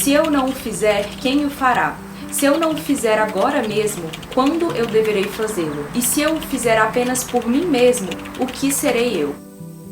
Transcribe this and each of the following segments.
Se eu não o fizer, quem o fará? Se eu não o fizer agora mesmo, quando eu deverei fazê-lo? E se eu o fizer apenas por mim mesmo, o que serei eu?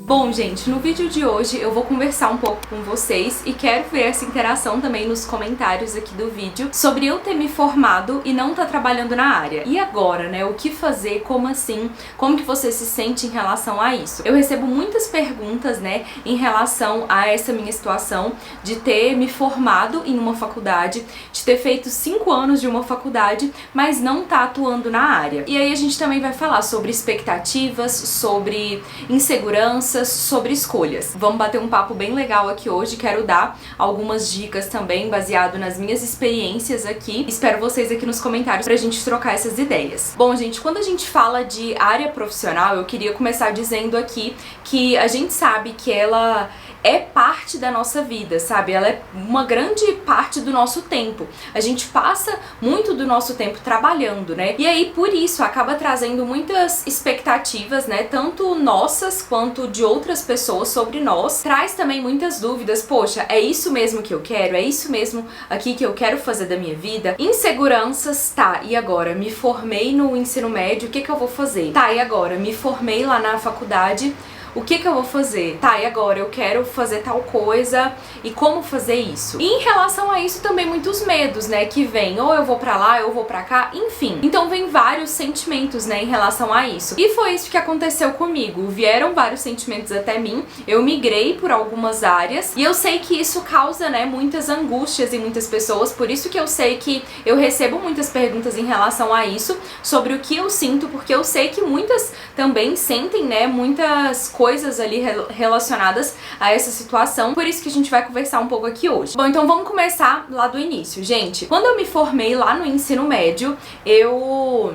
Bom, gente, no vídeo de hoje eu vou conversar um pouco com vocês e quero ver essa interação também nos comentários aqui do vídeo sobre eu ter me formado e não estar trabalhando na área. E agora, né? O que fazer? Como assim? Como que você se sente em relação a isso? Eu recebo muitas perguntas, né, em relação a essa minha situação de ter me formado em uma faculdade, de ter feito 5 anos de uma faculdade, mas não tá atuando na área. E aí a gente também vai falar sobre expectativas, sobre insegurança, sobre escolhas. Vamos bater um papo bem legal aqui hoje, quero dar algumas dicas também baseado nas minhas experiências aqui. Espero vocês aqui nos comentários pra gente trocar essas ideias. Bom, gente, quando a gente fala de área profissional, eu queria começar dizendo aqui que a gente sabe que ela é parte da nossa vida, sabe? Ela é uma grande parte do nosso tempo. A gente passa muito do nosso tempo trabalhando, né? E aí, por isso, acaba trazendo muitas expectativas, né? Tanto nossas quanto de outras pessoas sobre nós. Traz também muitas dúvidas. Poxa, é isso mesmo que eu quero? É isso mesmo aqui que eu quero fazer da minha vida? Inseguranças, tá, e agora? Me formei no ensino médio, o que que eu vou fazer? Tá, e agora? Me formei lá na faculdade, o que que eu vou fazer? Tá, e agora? Eu quero fazer tal coisa, e como fazer isso? E em relação a isso também muitos medos, né, que vem, ou eu vou pra lá, eu vou pra cá, enfim. Então vem vários sentimentos, né, em relação a isso. E foi isso que aconteceu comigo. Vieram vários sentimentos até mim, eu migrei por algumas áreas, e eu sei que isso causa, né, muitas angústias em muitas pessoas, por isso que eu sei que eu recebo muitas perguntas em relação a isso, sobre o que eu sinto, porque eu sei que muitas também sentem, né, muitas coisas ali relacionadas a essa situação, por isso que a gente vai conversar um pouco aqui hoje. Bom, então vamos começar lá do início, gente. Quando eu me formei lá no ensino médio, eu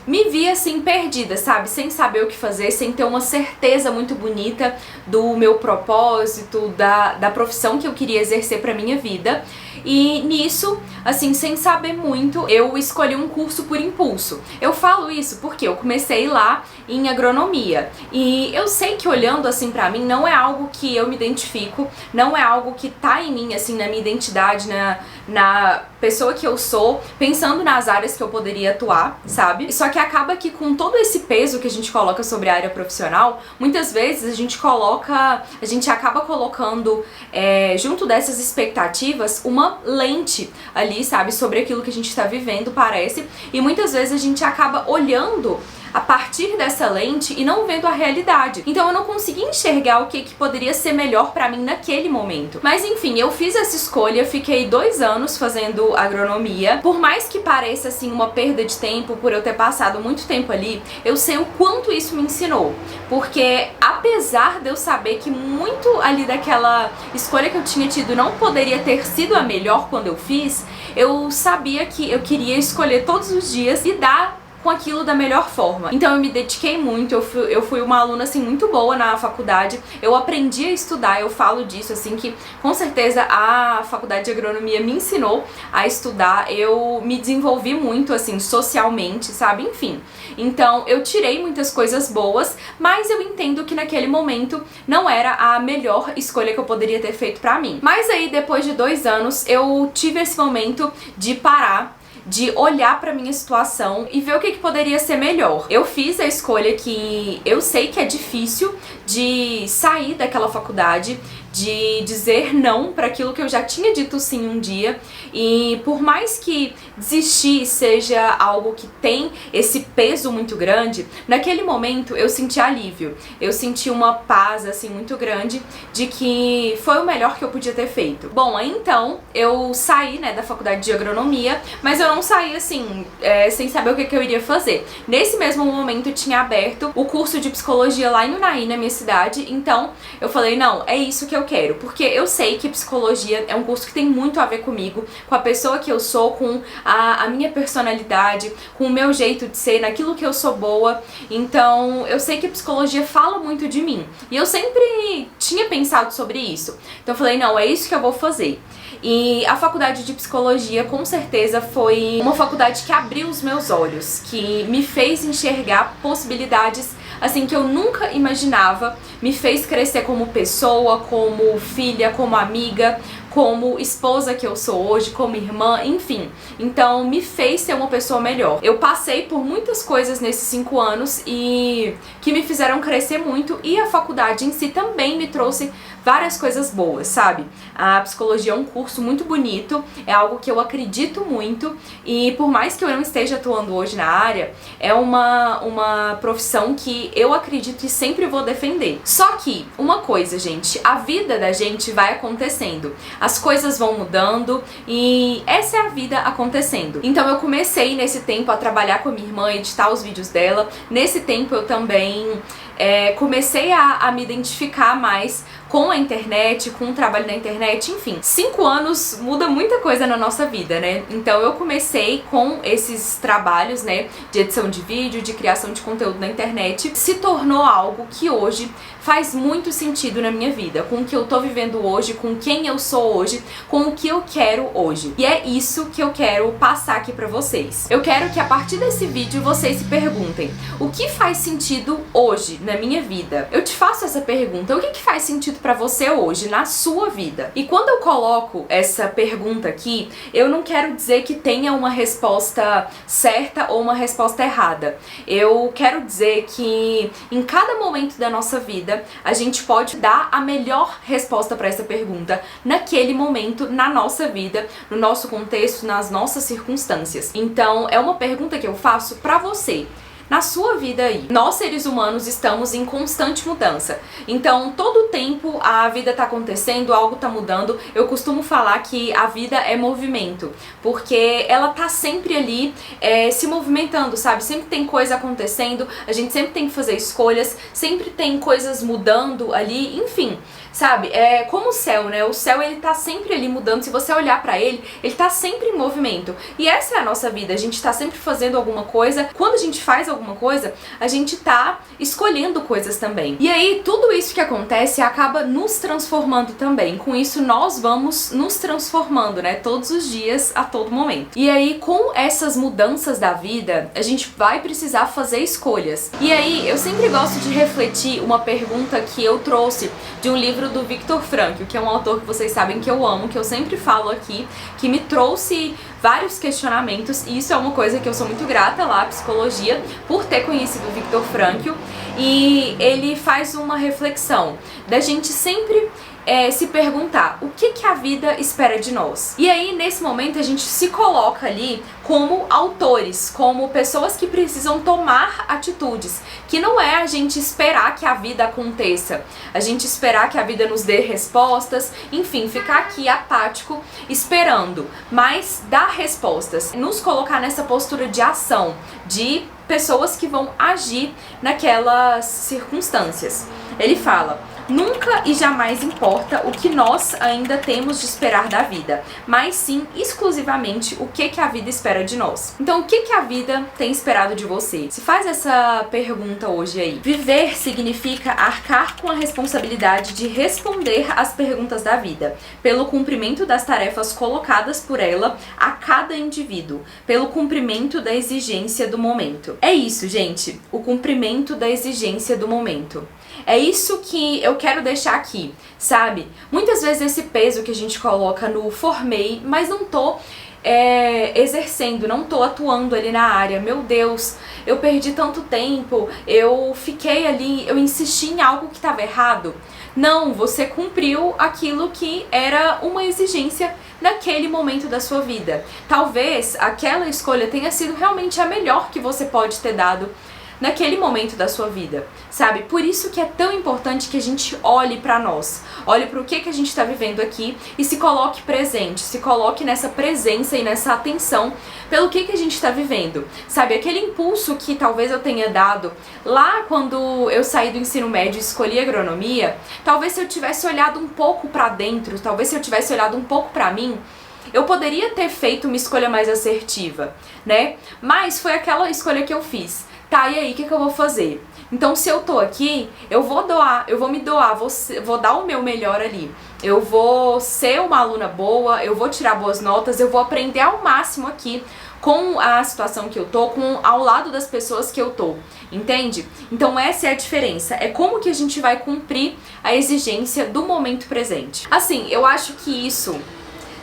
me vi assim perdida, sabe? Sem saber o que fazer, sem ter uma certeza muito bonita do meu propósito, da profissão que eu queria exercer pra minha vida. E nisso, assim, sem saber muito, eu escolhi um curso por impulso. Eu falo isso porque eu comecei lá em agronomia. E eu sei que olhando assim pra mim, não é algo que eu me identifico, não é algo que tá em mim, assim, na minha identidade, na pessoa que eu sou, pensando nas áreas que eu poderia atuar, sabe? Só que acaba que com todo esse peso que a gente coloca sobre a área profissional, muitas vezes a gente acaba colocando junto dessas expectativas uma lente ali, sabe, sobre aquilo que a gente tá vivendo, parece, e muitas vezes a gente acaba olhando a partir dessa lente e não vendo a realidade. Então eu não consegui enxergar o que poderia ser melhor pra mim naquele momento. Mas enfim, eu fiz essa escolha, fiquei 2 anos fazendo agronomia. Por mais que pareça assim uma perda de tempo por eu ter passado muito tempo ali, eu sei o quanto isso me ensinou. Porque apesar de eu saber que muito ali daquela escolha que eu tinha tido não poderia ter sido a melhor quando eu fiz, eu sabia que eu queria escolher todos os dias e dar com aquilo da melhor forma. Então eu me dediquei muito, eu fui uma aluna assim muito boa na faculdade, eu aprendi a estudar, eu falo disso assim que com certeza a faculdade de agronomia me ensinou a estudar, eu me desenvolvi muito assim socialmente, sabe, enfim. Então eu tirei muitas coisas boas, mas eu entendo que naquele momento não era a melhor escolha que eu poderia ter feito pra mim. Mas aí depois de 2 anos eu tive esse momento de parar, de olhar pra minha situação e ver o que poderia ser melhor. Eu fiz a escolha que eu sei que é difícil de sair daquela faculdade, de dizer não para aquilo que eu já tinha dito sim um dia, e por mais que desistir seja algo que tem esse peso muito grande, naquele momento eu senti alívio, eu senti uma paz assim muito grande de que foi o melhor que eu podia ter feito. Bom, aí então eu saí, né, da faculdade de agronomia, mas eu não saí assim sem saber o que eu iria fazer. Nesse mesmo momento eu tinha aberto o curso de psicologia lá em Unai, na minha cidade, então eu falei, não, é isso que eu quero, porque eu sei que psicologia é um curso que tem muito a ver comigo, com a pessoa que eu sou, com a minha personalidade, com o meu jeito de ser, naquilo que eu sou boa. Então eu sei que a psicologia fala muito de mim, e eu sempre tinha pensado sobre isso. Então eu falei, não, é isso que eu vou fazer. E a faculdade de psicologia com certeza foi uma faculdade que abriu os meus olhos, que me fez enxergar possibilidades assim que eu nunca imaginava, me fez crescer como pessoa, como filha, como amiga, como esposa que eu sou hoje, como irmã, enfim. Então me fez ser uma pessoa melhor. Eu passei por muitas coisas nesses 5 anos e que me fizeram crescer muito, e a faculdade em si também me trouxe várias coisas boas, sabe? A psicologia é um curso muito bonito, é algo que eu acredito muito, e por mais que eu não esteja atuando hoje na área, é uma profissão que eu acredito e sempre vou defender. Só que, uma coisa, gente, a vida da gente vai acontecendo, as coisas vão mudando e essa é a vida acontecendo. Então eu comecei nesse tempo a trabalhar com a minha irmã, editar os vídeos dela. Nesse tempo eu também comecei a me identificar mais com a internet, com o trabalho na internet, enfim. 5 anos muda muita coisa na nossa vida, né? Então eu comecei com esses trabalhos, né, de edição de vídeo, de criação de conteúdo na internet. Se tornou algo que hoje faz muito sentido na minha vida, com o que eu tô vivendo hoje, com quem eu sou hoje, com o que eu quero hoje. E é isso que eu quero passar aqui pra vocês. Eu quero que a partir desse vídeo vocês se perguntem: o que faz sentido hoje na minha vida? Eu te faço essa pergunta: o que faz sentido pra você hoje, na sua vida? E quando eu coloco essa pergunta aqui, eu não quero dizer que tenha uma resposta certa ou uma resposta errada. Eu quero dizer que em cada momento da nossa vida, a gente pode dar a melhor resposta para essa pergunta naquele momento, na nossa vida, no nosso contexto, nas nossas circunstâncias. Então, é uma pergunta que eu faço pra você. Na sua vida aí, nós seres humanos estamos em constante mudança. Então, todo tempo a vida tá acontecendo, algo tá mudando. Eu costumo falar que a vida é movimento, porque ela tá sempre ali se movimentando, sabe? Sempre tem coisa acontecendo, a gente sempre tem que fazer escolhas, sempre tem coisas mudando ali, enfim. Sabe, é como o céu, né? O céu, ele tá sempre ali mudando. Se você olhar pra ele, ele tá sempre em movimento. E essa é a nossa vida, a gente tá sempre fazendo alguma coisa. Quando a gente faz alguma coisa, a gente tá escolhendo coisas também. E aí, tudo isso que acontece acaba nos transformando também. Com isso, nós vamos nos transformando, né? Todos os dias, a todo momento. E aí, com essas mudanças da vida, a gente vai precisar fazer escolhas. E aí, eu sempre gosto de refletir uma pergunta que eu trouxe de um livro do Viktor Frankl, que é um autor que vocês sabem que eu amo, que eu sempre falo aqui, que me trouxe vários questionamentos, e isso é uma coisa que eu sou muito grata lá à psicologia por ter conhecido o Viktor Frankl. E ele faz uma reflexão da gente sempre se perguntar o que a vida espera de nós. E aí, nesse momento, a gente se coloca ali como autores, como pessoas que precisam tomar atitudes, que não é a gente esperar que a vida aconteça, a gente esperar que a vida nos dê respostas, enfim, ficar aqui apático esperando, mas dar respostas, nos colocar nessa postura de ação, de pessoas que vão agir naquelas circunstâncias. Ele fala: nunca e jamais importa o que nós ainda temos de esperar da vida, mas sim exclusivamente o que a vida espera de nós. Então, o que a vida tem esperado de você? Se faz essa pergunta hoje aí. Viver significa arcar com a responsabilidade de responder às perguntas da vida, pelo cumprimento das tarefas colocadas por ela a cada indivíduo, pelo cumprimento da exigência do momento. É isso, gente, o cumprimento da exigência do momento. É isso que eu quero deixar aqui, sabe? Muitas vezes esse peso que a gente coloca no formei, mas não tô exercendo, não tô atuando ali na área. Meu Deus, eu perdi tanto tempo, eu fiquei ali, eu insisti em algo que estava errado. Não, você cumpriu aquilo que era uma exigência naquele momento da sua vida. Talvez aquela escolha tenha sido realmente a melhor que você pode ter dado naquele momento da sua vida, sabe? Por isso que é tão importante que a gente olhe pra nós, olhe pro que a gente tá vivendo aqui e se coloque presente, se coloque nessa presença e nessa atenção pelo que a gente tá vivendo, sabe? Aquele impulso que talvez eu tenha dado lá quando eu saí do ensino médio e escolhi agronomia, talvez se eu tivesse olhado um pouco pra dentro, talvez se eu tivesse olhado um pouco pra mim, eu poderia ter feito uma escolha mais assertiva, né? Mas foi aquela escolha que eu fiz. Tá, e aí, o que eu vou fazer? Então, se eu tô aqui, eu vou doar, eu vou me doar, vou dar o meu melhor ali. Eu vou ser uma aluna boa, eu vou tirar boas notas, eu vou aprender ao máximo aqui com a situação que eu tô, ao lado das pessoas que eu tô, entende? Então essa é a diferença, é como que a gente vai cumprir a exigência do momento presente. Assim, eu acho que isso,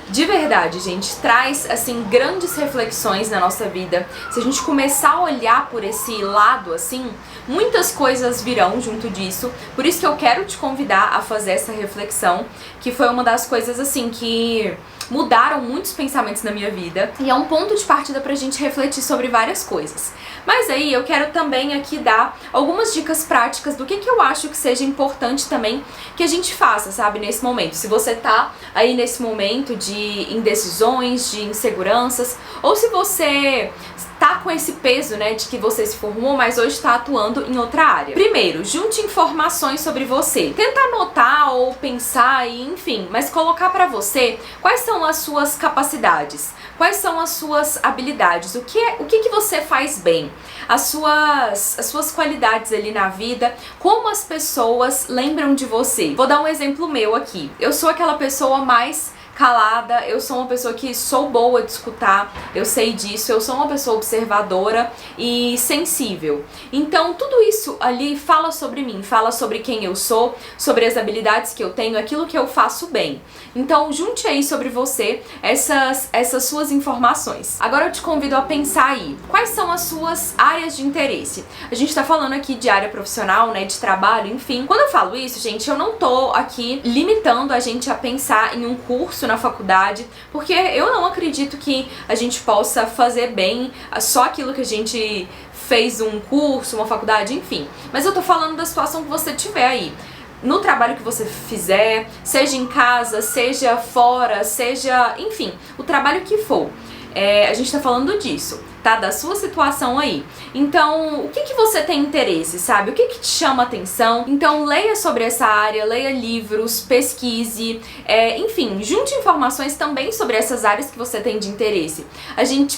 de verdade, gente, traz, assim, grandes reflexões na nossa vida. Se a gente começar a olhar por esse lado, assim, muitas coisas virão junto disso. Por isso que eu quero te convidar a fazer essa reflexão, que foi uma das coisas, assim, que mudaram muitos pensamentos na minha vida. E é um ponto de partida pra gente refletir sobre várias coisas. Mas aí eu quero também aqui dar algumas dicas práticas do que eu acho que seja importante também que a gente faça, sabe, nesse momento. Se você tá aí nesse momento de indecisões, de inseguranças, ou se você tá com esse peso, né, de que você se formou, mas hoje tá atuando em outra área. Primeiro, junte informações sobre você. Tenta anotar ou pensar e, enfim, mas colocar pra você quais são as suas capacidades, quais são as suas habilidades, o que você faz bem, as suas qualidades ali na vida, como as pessoas lembram de você. Vou dar um exemplo meu aqui. Eu sou aquela pessoa mais calada, eu sou uma pessoa que sou boa de escutar, eu sei disso, eu sou uma pessoa observadora e sensível. Então tudo isso ali fala sobre mim, fala sobre quem eu sou, sobre as habilidades que eu tenho, aquilo que eu faço bem. Então junte aí sobre você essas suas informações. Agora eu te convido a pensar aí, quais são as suas áreas de interesse? A gente tá falando aqui de área profissional, né, de trabalho, enfim. Quando eu falo isso, gente, eu não tô aqui limitando a gente a pensar em um curso na faculdade, porque eu não acredito que a gente possa fazer bem só aquilo que a gente fez um curso, uma faculdade, enfim. Mas eu tô falando da situação que você tiver aí. No trabalho que você fizer, seja em casa, seja fora, seja, enfim, o trabalho que for. A gente tá falando disso, tá? Da sua situação aí. Então, o que você tem interesse, sabe? O que te chama atenção? Então, leia sobre essa área, leia livros, pesquise, enfim, junte informações também sobre essas áreas que você tem de interesse.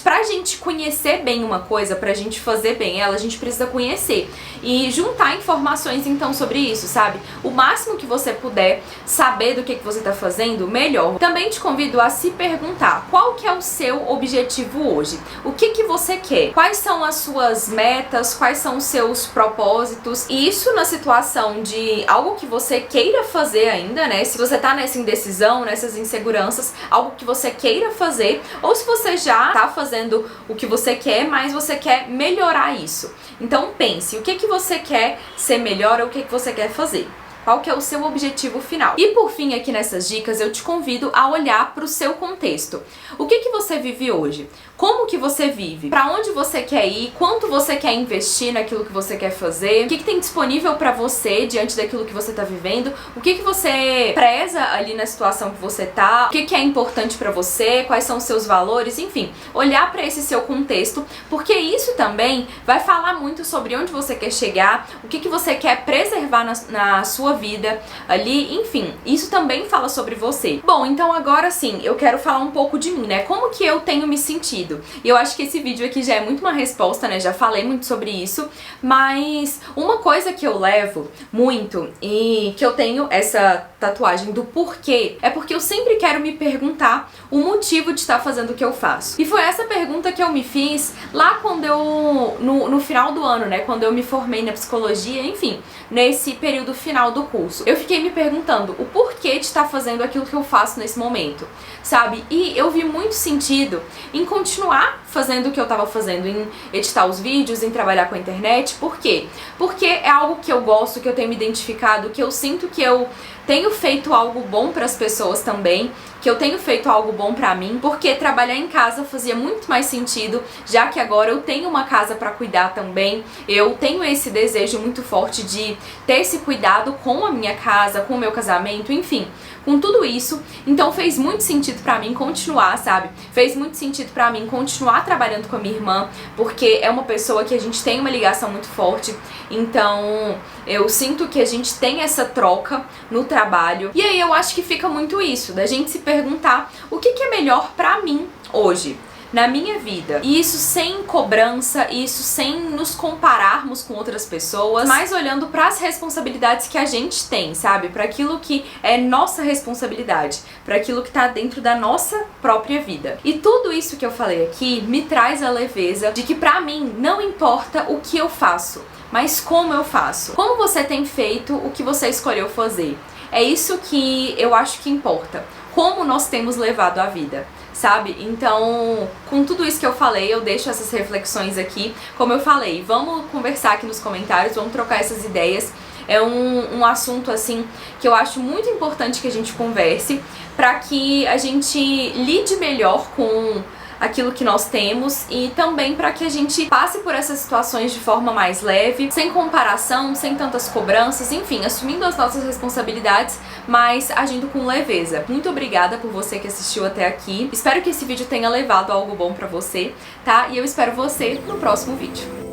Pra gente conhecer bem uma coisa, pra gente fazer bem ela, a gente precisa conhecer e juntar informações, então, sobre isso, sabe? O máximo que você puder saber do que você tá fazendo, melhor. Também te convido a se perguntar, qual que é o seu objetivo hoje? O que você quer? Quais são as suas metas? Quais são os seus propósitos? E isso na situação de algo que você queira fazer ainda, né? Se você tá nessa indecisão, nessas inseguranças, algo que você queira fazer, ou se você já tá fazendo o que você quer, mas você quer melhorar isso. Então pense, o que você quer ser melhor ou o que você quer fazer? Qual que é o seu objetivo final? E por fim, aqui nessas dicas, eu te convido a olhar para o seu contexto. O que você vive hoje? Como que você vive? Para onde você quer ir? Quanto você quer investir naquilo que você quer fazer? O que tem disponível para você diante daquilo que você tá vivendo? O que você preza ali na situação que você tá? O que é importante para você? Quais são os seus valores? Enfim, olhar para esse seu contexto, porque isso também vai falar muito sobre onde você quer chegar, o que você quer preservar na sua vida ali, enfim, isso também fala sobre você. Bom, então agora sim, eu quero falar um pouco de mim, né? Como que eu tenho me sentido? E eu acho que esse vídeo aqui já é muito uma resposta, né? Já falei muito sobre isso, mas uma coisa que eu levo muito e que eu tenho essa tatuagem do porquê é porque eu sempre quero me perguntar o motivo de estar fazendo o que eu faço. E foi essa pergunta que eu me fiz lá quando eu, no final do ano, né? Quando eu me formei na psicologia, enfim, nesse período final do curso. Eu fiquei me perguntando o porquê de estar fazendo aquilo que eu faço nesse momento, sabe? E eu vi muito sentido em continuar fazendo o que eu tava fazendo, em editar os vídeos, em trabalhar com a internet. Por quê? Porque é algo que eu gosto, que eu tenho me identificado, que eu sinto que eu tenho feito algo bom para as pessoas também, que eu tenho feito algo bom pra mim, porque trabalhar em casa fazia muito mais sentido, já que agora eu tenho uma casa pra cuidar também, eu tenho esse desejo muito forte de ter esse cuidado com a minha casa, com o meu casamento, enfim, com tudo isso. Então fez muito sentido pra mim continuar, sabe? Fez muito sentido pra mim continuar trabalhando com a minha irmã, porque é uma pessoa que a gente tem uma ligação muito forte, então eu sinto que a gente tem essa troca no trabalho. E aí eu acho que fica muito isso, da gente se perguntar o que é melhor pra mim hoje. na minha vida. E isso sem cobrança, isso sem nos compararmos com outras pessoas, mas olhando para as responsabilidades que a gente tem, sabe? Para aquilo que é nossa responsabilidade, para aquilo que tá dentro da nossa própria vida. E tudo isso que eu falei aqui me traz a leveza de que pra mim não importa o que eu faço, mas como eu faço. Como você tem feito o que você escolheu fazer. É isso que eu acho que importa. Como nós temos levado a vida, sabe? Então, com tudo isso que eu falei, eu deixo essas reflexões aqui. Como eu falei, vamos conversar aqui nos comentários, vamos trocar essas ideias. É um assunto, assim, que eu acho muito importante que a gente converse para que a gente lide melhor com aquilo que nós temos e também para que a gente passe por essas situações de forma mais leve, sem comparação, sem tantas cobranças, enfim, assumindo as nossas responsabilidades, mas agindo com leveza. Muito obrigada por você que assistiu até aqui. Espero que esse vídeo tenha levado algo bom pra você, tá? E eu espero você no próximo vídeo.